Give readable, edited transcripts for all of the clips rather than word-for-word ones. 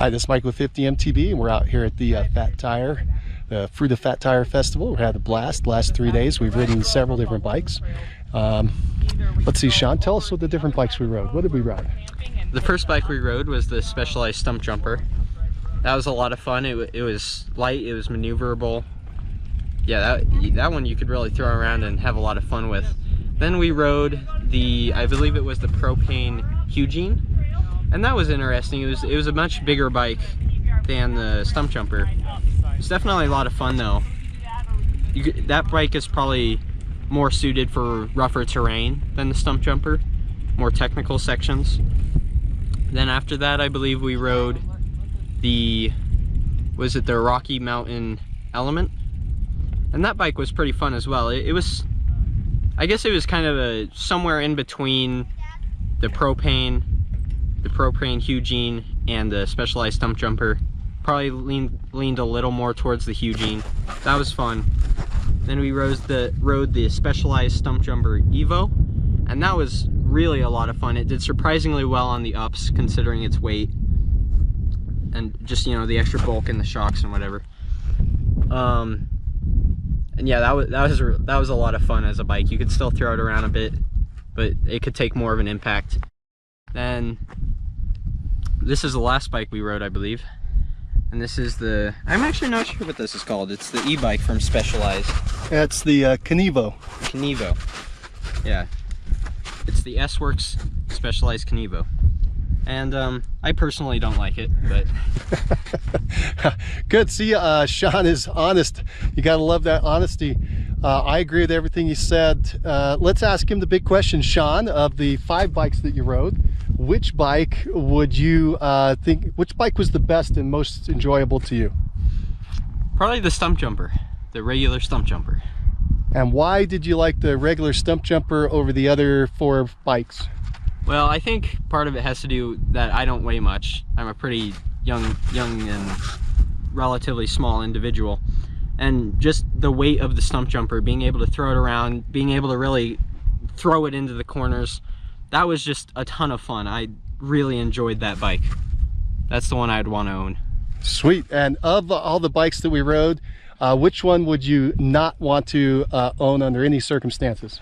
Hi, this is Mike with 50 MTB, and we're out here at the the Fruita Fat Tire Festival. We're having a blast. The last 3 days, we've ridden several different bikes. Let's see, Sean, tell us what the different bikes we rode. What did we ride? The first bike we rode was the Specialized Stumpjumper. That was a lot of fun. It was light, it was maneuverable. Yeah, that one you could really throw around and have a lot of fun with. Then we rode I believe it was the Propain Hugene, and that was interesting. It was a much bigger bike than the Stumpjumper. It's definitely a lot of fun though. That bike is probably more suited for rougher terrain than the Stumpjumper, more technical sections. Then after that, I believe we rode the Rocky Mountain Element, and that bike was pretty fun as well. I guess it was kind of somewhere in between the Propain Hugene and the Specialized Stumpjumper. Probably leaned a little more towards the Hugene. That was fun. Then we rode the Specialized Stumpjumper EVO, and that was really a lot of fun. It did surprisingly well on the ups considering its weight and just, you know, the extra bulk in the shocks and whatever. And yeah, that was a lot of fun as a bike. You could still throw it around a bit, but it could take more of an impact. Then this is the last bike we rode, I believe. And this is I'm actually not sure what this is called. It's the e-bike from Specialized. That's the Kinivo. Kinivo. Yeah. It's the S-Works Specialized Kinivo. And I personally don't like it, but good. See, Sean is honest. You gotta love that honesty. I agree with everything he said. Let's ask him the big question. Sean, of the 5 bikes that you rode, which bike would you which bike was the best and most enjoyable to you? Probably the Stumpjumper, the regular Stumpjumper. And why did you like the regular Stumpjumper over the other 4 bikes? Well, I think part of it has to do that I don't weigh much. I'm a pretty young and relatively small individual. And just the weight of the Stumpjumper, being able to throw it around, being able to really throw it into the corners, that was just a ton of fun. I really enjoyed that bike. That's the one I'd want to own. Sweet. And of all the bikes that we rode, which one would you not want to own under any circumstances?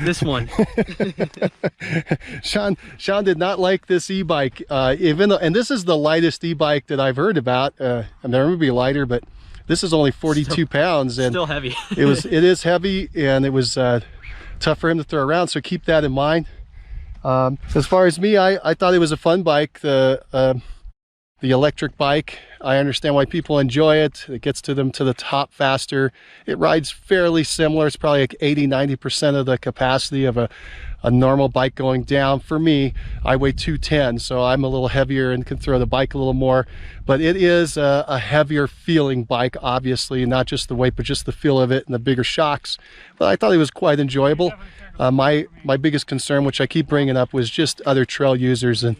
This one. Sean did not like this e-bike, even though, and this is the lightest e-bike that I've heard about. I'm never going to be lighter, but this is only 42 pounds, and still heavy. it is heavy, and it was tough for him to throw around. So keep that in mind. As far as me, I thought it was a fun bike. The electric bike, I understand why people enjoy it. It gets to them to the top faster. It rides fairly similar. It's probably like 80–90% of the capacity of a normal bike going down. For me, I weigh 210, so I'm a little heavier and can throw the bike a little more. But it is a heavier feeling bike, obviously, not just the weight, but just the feel of it and the bigger shocks. But I thought it was quite enjoyable. My biggest concern, which I keep bringing up, was just other trail users and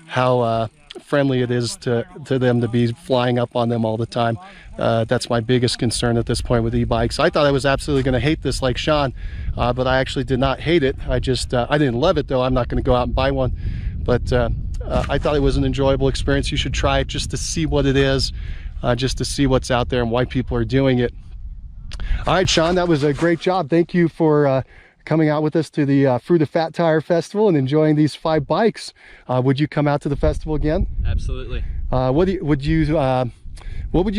how friendly it is to them to be flying up on them all the time. That's my biggest concern at this point with e-bikes. I thought I was absolutely going to hate this like Sean, but I actually did not hate it. I didn't love it though. I'm not going to go out and buy one, but I thought it was an enjoyable experience. You should try it just to see what it is, just to see what's out there and why people are doing it. All right, Sean, that was a great job. Thank you for coming out with us to the Fruita Fat Tire Festival and enjoying these 5 bikes. Would you come out to the festival again? Absolutely. What would you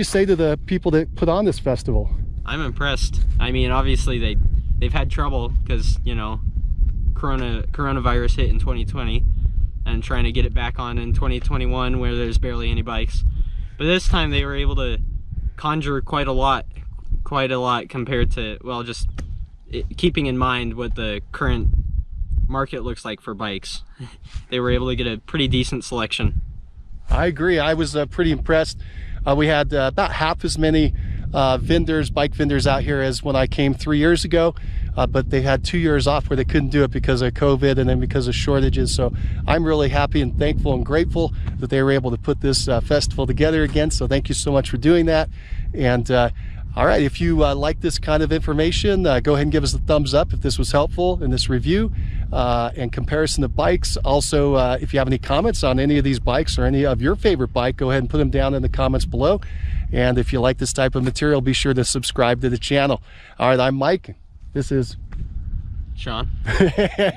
say to the people that put on this festival? I'm impressed. I mean, obviously they've had trouble because, you know, coronavirus hit in 2020 and trying to get it back on in 2021 where there's barely any bikes. But this time they were able to conjure quite a lot compared to, well, just keeping in mind what the current market looks like for bikes. They were able to get a pretty decent selection. I agree. I was pretty impressed. We had about half as many bike vendors out here as when I came 3 years ago, but they had 2 years off where they couldn't do it because of COVID and then because of shortages. So I'm really happy and thankful and grateful that they were able to put this festival together again. So thank you so much for doing that. And all right, if you like this kind of information, go ahead and give us a thumbs up if this was helpful in this review. and comparison of bikes. Also, if you have any comments on any of these bikes or any of your favorite bike, go ahead and put them down in the comments below. And if you like this type of material, be sure to subscribe to the channel. All right, I'm Mike. This is Sean.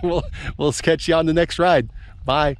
we'll catch you on the next ride. Bye.